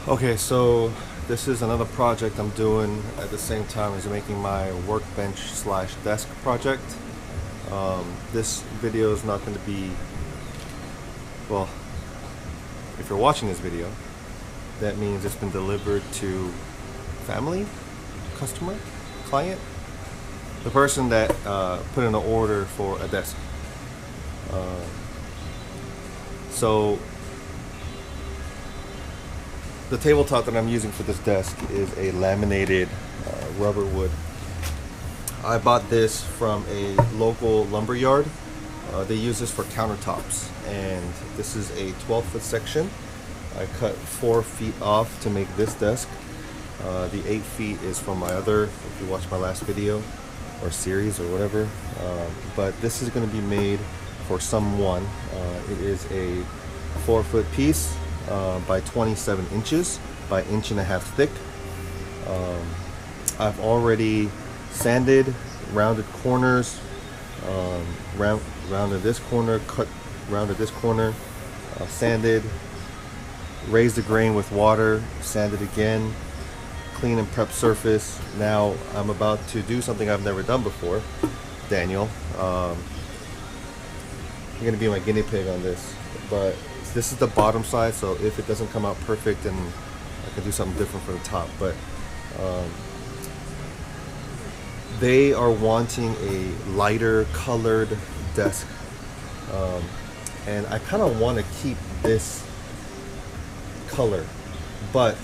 Okay, so this is another project I'm doing at the same time as making my workbench slash desk project. This video is not going to be, well, if you're watching this video, that means it's been delivered to family, customer, client, the person that put in an order for a desk. So the tabletop that I'm using for this desk is a laminated rubber wood. I bought this from a local lumber yard. They use this for countertops, and this is a 12-foot section. I cut 4 feet off to make this desk. The 8 feet is from my other, if you watch my last video or series or whatever. But this is going to be made for someone. It is a 4-foot piece by 27 inches by 1.5 inches thick. I've already sanded, rounded corners, rounded this corner, rounded this corner, sanded, raised the grain with water, sanded again, clean and prep surface. Now I'm about to do something I've never done before. Daniel, you're gonna be my guinea pig on this, but this is the bottom side, so if it doesn't come out perfect, then I can do something different for the top. But they are wanting a lighter colored desk, and I kind of want to keep this color, but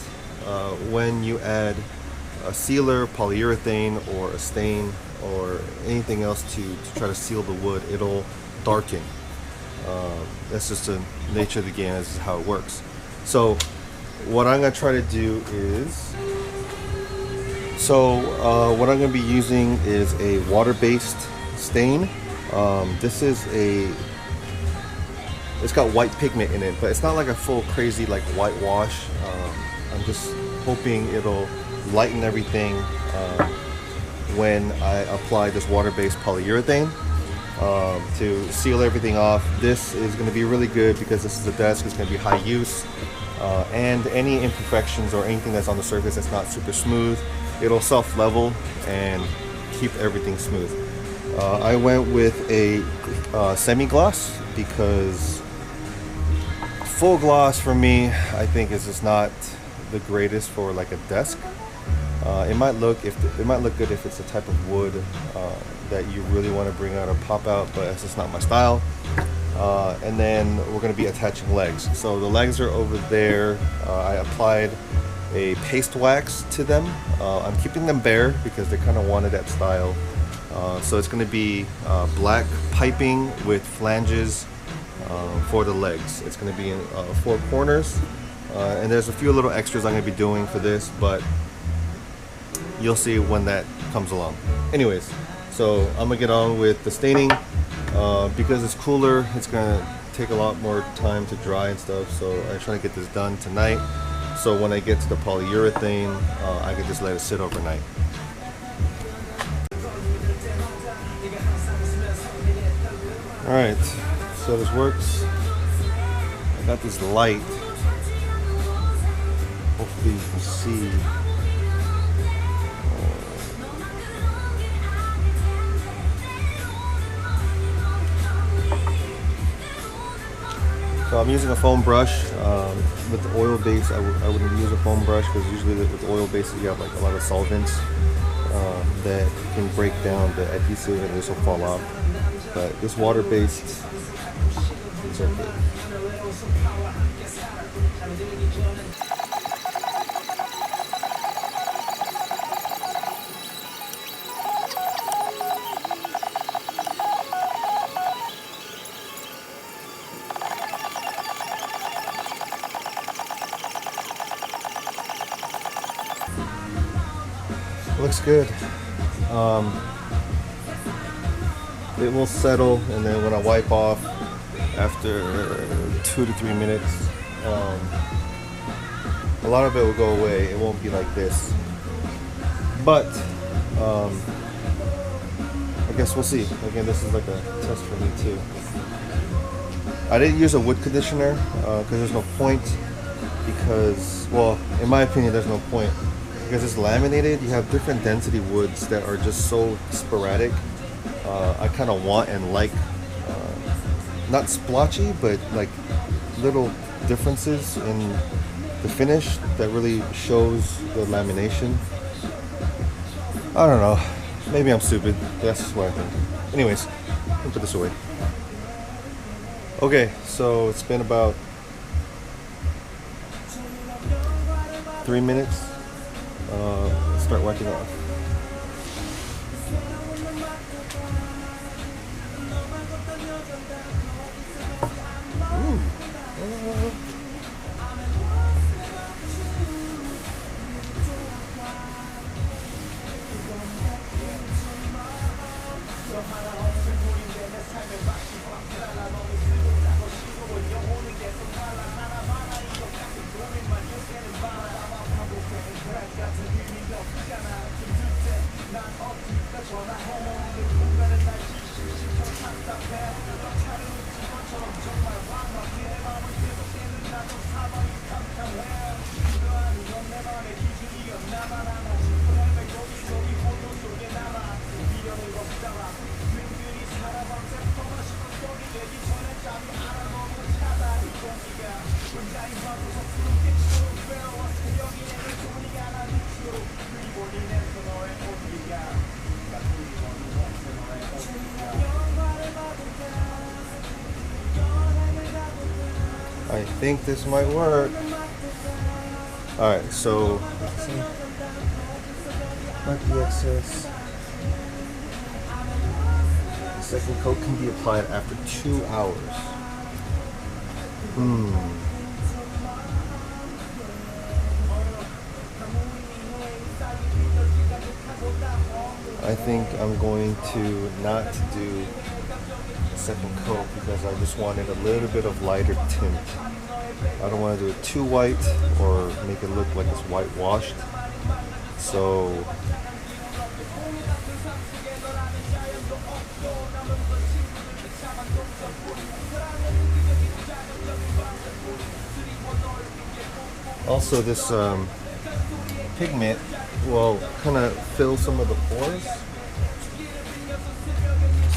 when you add a sealer, polyurethane, or a stain, or anything else to try to seal the wood, it'll darken. That's just the nature of the game. This is how it works. So what I'm going to try to do is, what I'm going to be using is a water-based stain. This is it's got white pigment in it, but it's not like a full crazy like whitewash. I'm just hoping it'll lighten everything when I apply this water-based polyurethane to seal everything off. This is going to be really good because this is a desk. It's going to be high use, and any imperfections or anything that's on the surface that's not super smooth, it'll self-level and keep everything smooth. I went with a semi-gloss because full gloss for me, I think, is just not the greatest for like a desk. It might look good if it's a type of wood that you really want to bring out or pop out, but it's just not my style. And then we're going to be attaching legs. So the legs are over there. I applied a paste wax to them. I'm keeping them bare because they kind of wanted that style. So it's going to be black piping with flanges for the legs. It's going to be in 4 corners, and there's a few little extras I'm going to be doing for this, but you'll see when that comes along. Anyways, so I'm gonna get on with the staining. Because it's cooler, it's gonna take a lot more time to dry and stuff, so I'm trying to get this done tonight, so when I get to the polyurethane, I can just let it sit overnight. Alright, so this works. I got this light. Hopefully you can see. So I'm using a foam brush. With the oil base, I wouldn't use a foam brush because usually with oil base you have like a lot of solvents that can break down the adhesive and this will fall off. But this water based is okay. Looks good. It will settle, and then when I wipe off after 2 to 3 minutes, a lot of it will go away. It won't be like this, but I guess we'll see. Again, this is like a test for me too. I didn't use a wood conditioner because there's no point. because, well, in my opinion, there's no point because it's laminated. You have different density woods that are just so sporadic. I kind of want and like not splotchy, but like little differences in the finish that really shows the lamination. I don't know. Maybe I'm stupid. That's what I think. Anyways, let me put this away. Okay, so it's been about 3 minutes. Let's start wiping it off. I think this might work. Alright, so let's see. Wipe the excess. The second coat can be applied after 2 hours. I think I'm going to not do the second coat because I just wanted a little bit of lighter tint. I don't want to do it too white or make it look like it's whitewashed. So also this pigment will kind of fill some of the pores,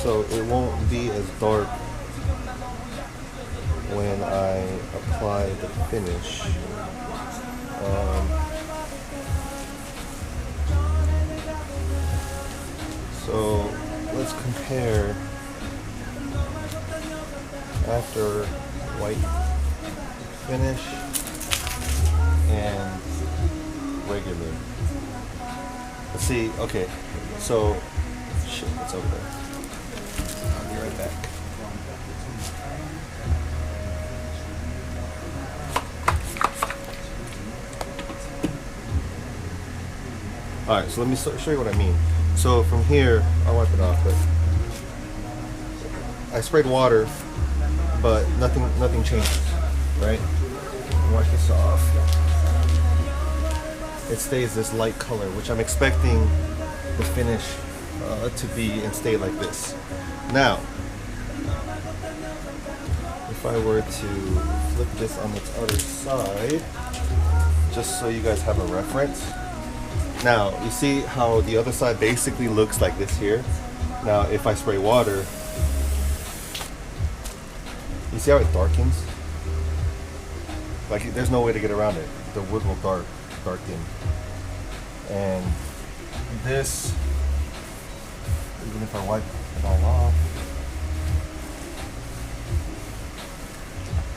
so it won't be as dark when I apply the finish. So let's compare after white finish and regular. Let's see. Okay, so shit, it's over there. I'll be right back. Alright, so let me show you what I mean. So from here, I'll wipe it off, but I sprayed water, but nothing changes, right? Wipe this off. It stays this light color, which I'm expecting the finish to be and stay like this. Now, if I were to flip this on its other side, just so you guys have a reference. Now, you see how the other side basically looks like this here? Now, if I spray water, you see how it darkens? Like, there's no way to get around it. The wood will darken. And this, even if I wipe it all off,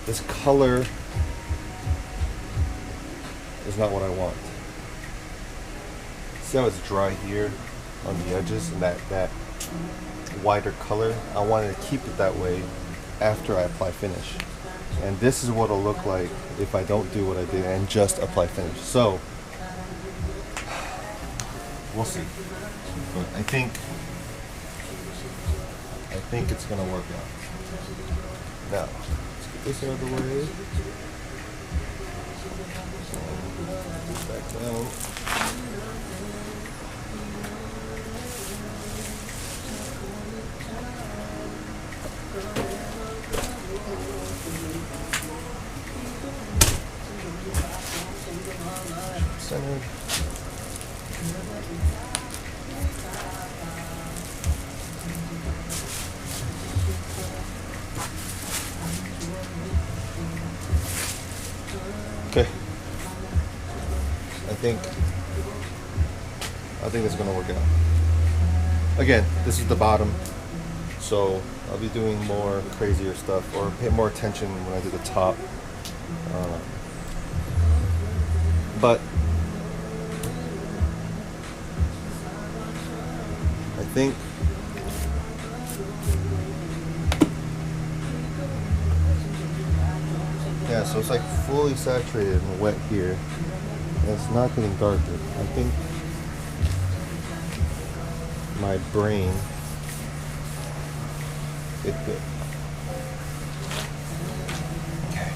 this color is not what I want. See how it's dry here on the edges and that whiter color? I wanted to keep it that way after I apply finish. And this is what it'll look like if I don't do what I did and just apply finish. So, we'll see. But I think it's gonna work out. Now, let's get this out of the way. Back down. Centered. Okay. I think it's gonna work out. Again, this is the bottom, so I'll be doing more crazier stuff or pay more attention when I do the top. But I think yeah, so it's like fully saturated and wet here. And it's not getting darker. I think my brain did good. Okay.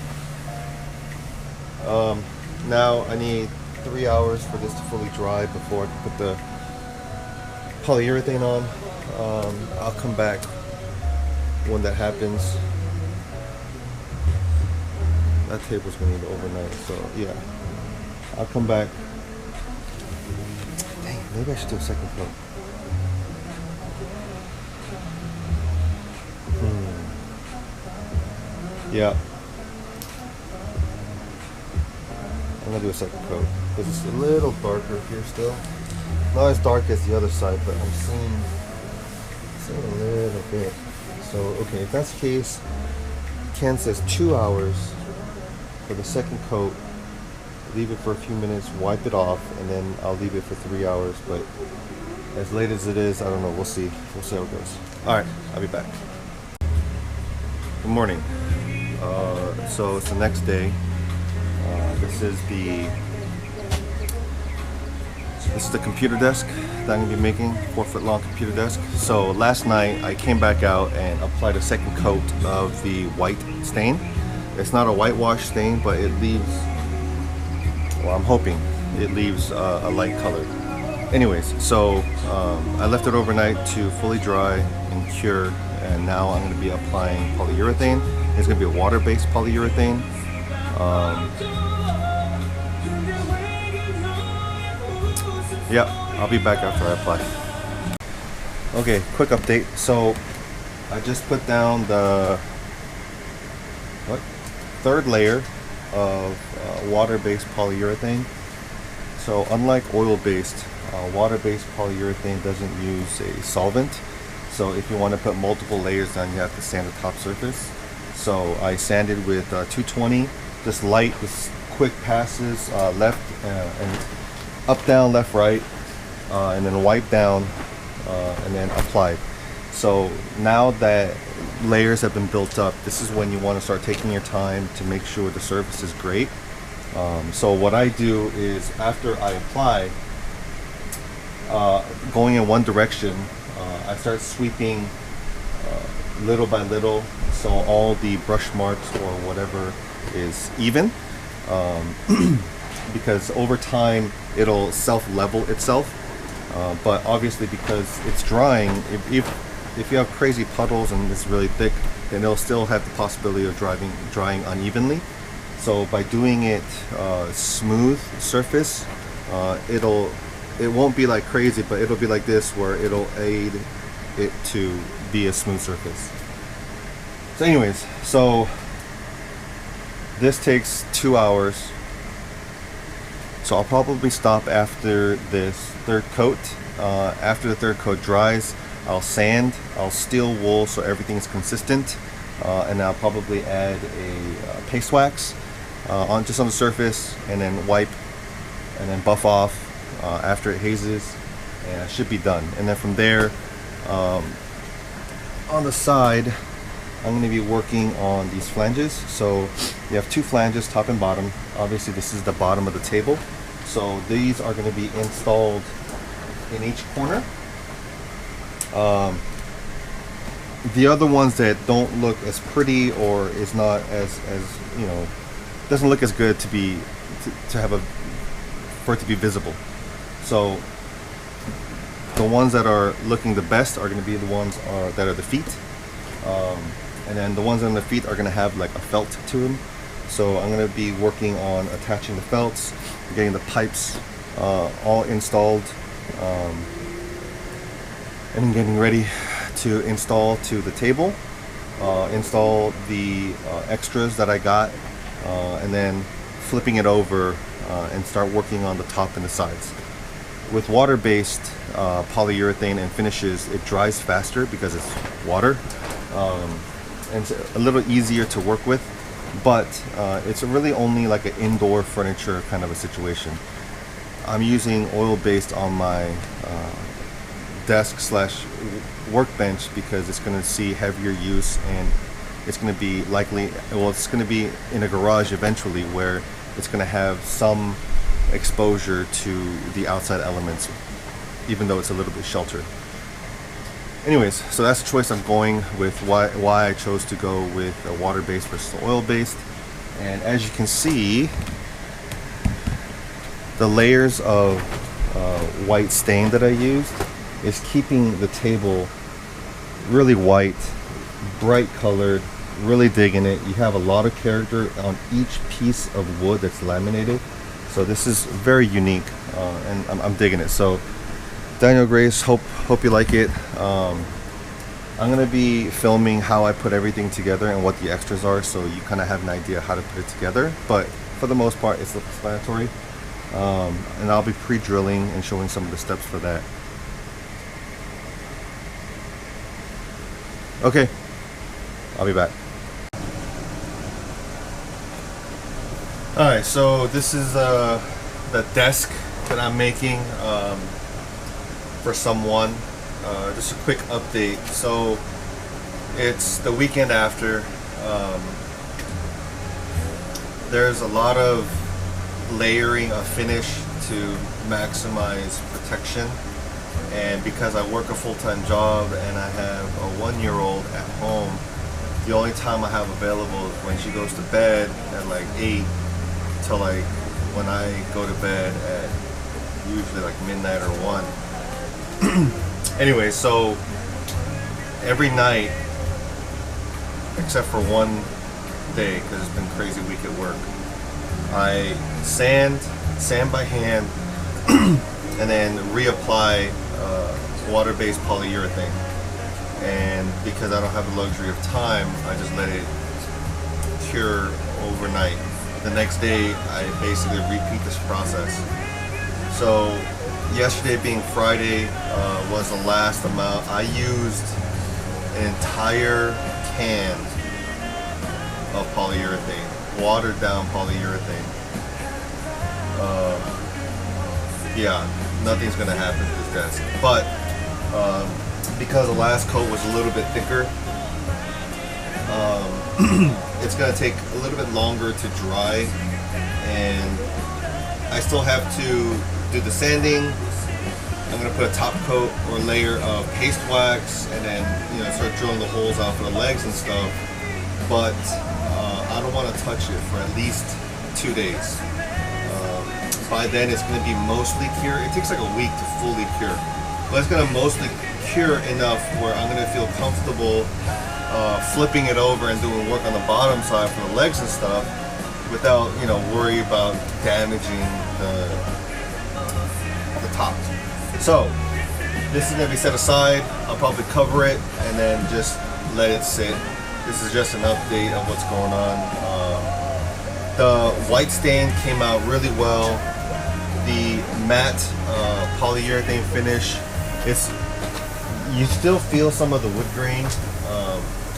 Now I need 3 hours for this to fully dry before I can put the polyurethane on. I'll come back when that happens. That table's gonna need overnight, so yeah. I'll come back. Dang, maybe I should do a second coat. Yeah. I'm gonna do a second coat. Because it's a little darker here still. Not as dark as the other side, but I'm seeing a little bit. So, okay, if that's the case, Ken says 2 hours for the second coat. Leave it for a few minutes, wipe it off, and then I'll leave it for 3 hours. But as late as it is, I don't know. We'll see. We'll see how it goes. All right, I'll be back. Good morning. So it's the next day. This is the computer desk that I'm gonna be making, 4-foot long computer desk. So last night I came back out and applied a second coat of the white stain. It's not a whitewash stain, but it leaves, well, I'm hoping it leaves a light color. Anyways, so I left it overnight to fully dry and cure, and now I'm gonna be applying polyurethane. It's gonna be a water-based polyurethane. Yeah, I'll be back after I apply. Okay, quick update. So I just put down the third layer of water-based polyurethane. So unlike oil-based, water-based polyurethane doesn't use a solvent. So if you want to put multiple layers down, you have to sand the top surface. So I sanded with 220, just light, just quick passes, left and up, down, left, right, and then wipe down, and then applied. So now that layers have been built up, this is when you want to start taking your time to make sure the surface is great. So what I do is after I apply, going in one direction, I start sweeping little by little, so all the brush marks or whatever is even, because over time it'll self-level itself, but obviously because it's drying, if you have crazy puddles and it's really thick, then it'll still have the possibility of drying unevenly. So by doing it smooth surface, it won't be like crazy, but it'll be like this, where it'll aid it to be a smooth surface. So anyways, so this takes 2 hours. So I'll probably stop after this third coat. After the third coat dries, I'll sand, I'll steel wool so everything's consistent, and I'll probably add a paste wax just on the surface, and then wipe and then buff off after it hazes, and I should be done. And then from there, on the side, I'm going to be working on these flanges. So you have two flanges, top and bottom. Obviously this is the bottom of the table, so these are going to be installed in each corner. The other ones that don't look as pretty or is not as you know, doesn't look as good to be to have for it to be visible. So the ones that are looking the best are going to be the ones that are the feet, and then the ones on the feet are going to have like a felt to them. So I'm going to be working on attaching the felts, getting the pipes all installed, and getting ready to install to the table, install the extras that I got, and then flipping it over and start working on the top and the sides. With water-based polyurethane and finishes, it dries faster because it's water, and it's a little easier to work with, but it's really only like an indoor furniture kind of a situation. I'm using oil-based on my desk slash workbench because it's going to see heavier use, and it's going to be likely, well, it's going to be in a garage eventually where it's going to have some exposure to the outside elements, even though it's a little bit sheltered. Anyways, so that's the choice I'm going with, why I chose to go with a water-based versus oil-based. And as you can see, the layers of white stain that I used is keeping the table really white, bright colored, really digging it. You have a lot of character on each piece of wood that's laminated. So this is very unique, and I'm digging it. So Daniel, Grace, hope you like it. I'm gonna be filming how I put everything together and what the extras are, so you kind of have an idea how to put it together. But for the most part, it's self-explanatory, and I'll be pre-drilling and showing some of the steps for that. Okay, I'll be back. Alright, so this is the desk that I'm making for someone. Just a quick update. So it's the weekend after. There's a lot of layering of finish to maximize protection, and because I work a full-time job and I have a 1-year-old at home, the only time I have available is when she goes to bed at like 8 till like when I go to bed at usually like midnight or 1. Anyway, so every night except for one day, because it's been a crazy week at work, I sand by hand and then reapply water-based polyurethane. And because I don't have the luxury of time, I just let it cure overnight. The next day I basically repeat this process. So yesterday, being Friday, was the last amount. I used an entire can of polyurethane, watered down polyurethane. Yeah, nothing's gonna happen to this desk, but because the last coat was a little bit thicker, it's gonna take a little bit longer to dry, and I still have to do the sanding. I'm gonna put a top coat or layer of paste wax, and then start drilling the holes out for the legs and stuff. But I don't want to touch it for at least 2 days. By then it's going to be mostly cured. It takes like a week to fully cure, but it's going to mostly cure enough where I'm going to feel comfortable flipping it over and doing work on the bottom side for the legs and stuff without worry about damaging the top. So this is going to be set aside. I'll probably cover it and then just let it sit. This is just an update of what's going on. The white stain came out really well. The matte polyurethane finish, you still feel some of the wood grain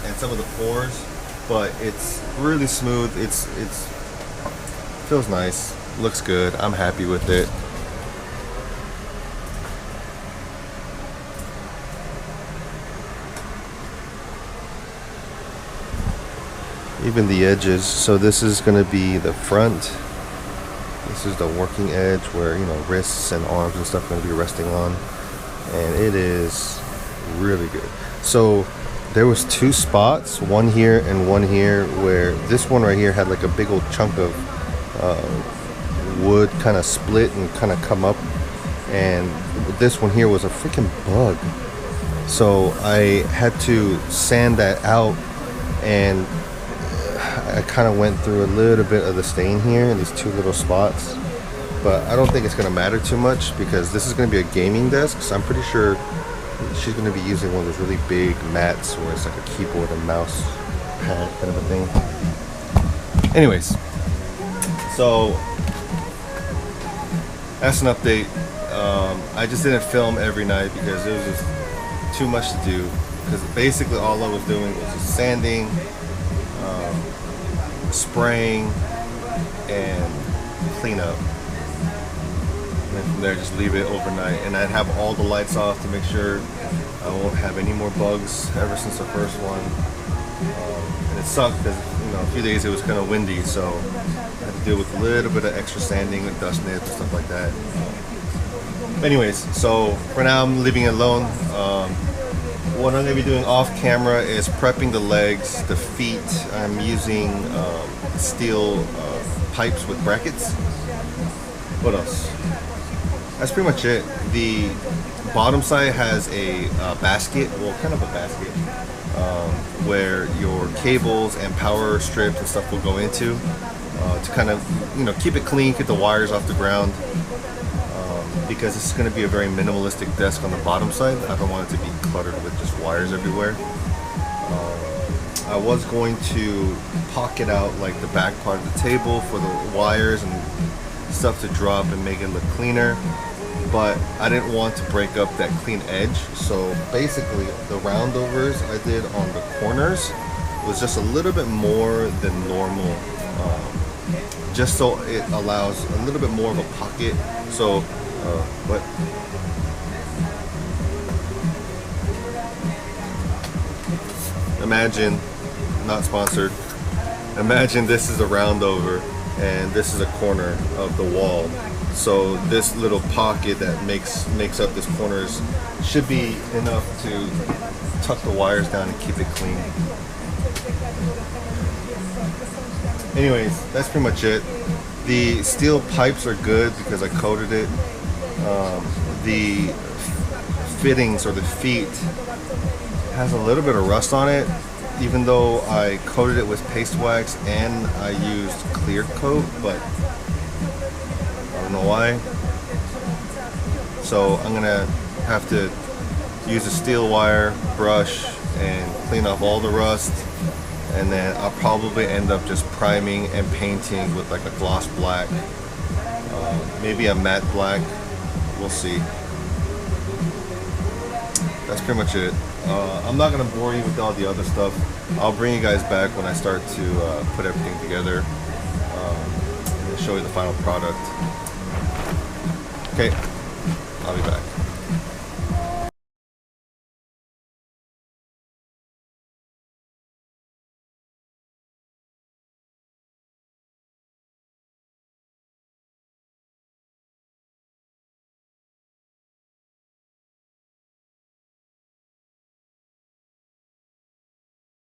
and some of the pores, but it's really smooth. It feels nice, looks good. I'm happy with it. Even the edges. So this is going to be the front. This is the working edge where wrists and arms and stuff are going to be resting on, and it is really good. So there was 2 spots, one here and one here, where this one right here had like a big old chunk of wood kind of split and kind of come up, and this one here was a freaking bug. So I had to sand that out, and I kind of went through a little bit of the stain here in these two little spots, but I don't think it's going to matter too much because this is going to be a gaming desk, so I'm pretty sure she's going to be using one of those really big mats where it's like a keyboard and mouse pad kind of a thing. Anyways, so that's an update. I just didn't film every night because it was just too much to do, because basically all I was doing was just sanding, spraying, and clean up. And then from there just leave it overnight, and I'd have all the lights off to make sure I won't have any more bugs ever since the first one. And it sucked because, you know, a few days it was kind of windy, so I had to deal with a little bit of extra sanding with dust nets and stuff like that. Anyways, so for now I'm leaving it alone. What I'm going to be doing off camera is prepping the legs, the feet. I'm using steel pipes with brackets. What else? That's pretty much it. The bottom side has a basket, well, kind of a basket, where your cables and power strips and stuff will go into to kind of, you know, keep it clean, get the wires off the ground. Because it's going to be a very minimalistic desk on the bottom side. I don't want it to be cluttered with just wires everywhere. I was going to pocket out like the back part of the table for the wires and stuff to drop and make it look cleaner, but I didn't want to break up that clean edge. So basically the roundovers I did on the corners was just a little bit more than normal, just so it allows a little bit more of a pocket. So what? Imagine, not sponsored, imagine this is a roundover and this is a corner of the wall. So this little pocket that makes up this corners should be enough to tuck the wires down and keep it clean. Anyways, that's pretty much it. The steel pipes are good because I coated it. The fittings or the feet has a little bit of rust on it, even though I coated it with paste wax and I used clear coat, but I don't know why. So I'm gonna have to use a steel wire brush and clean off all the rust, and then I'll probably end up just priming and painting with like a gloss black, maybe a matte black. We'll see. That's pretty much it. I'm not gonna bore you with all the other stuff. I'll bring you guys back when I start to put everything together and show you the final product. Okay, I'll be back.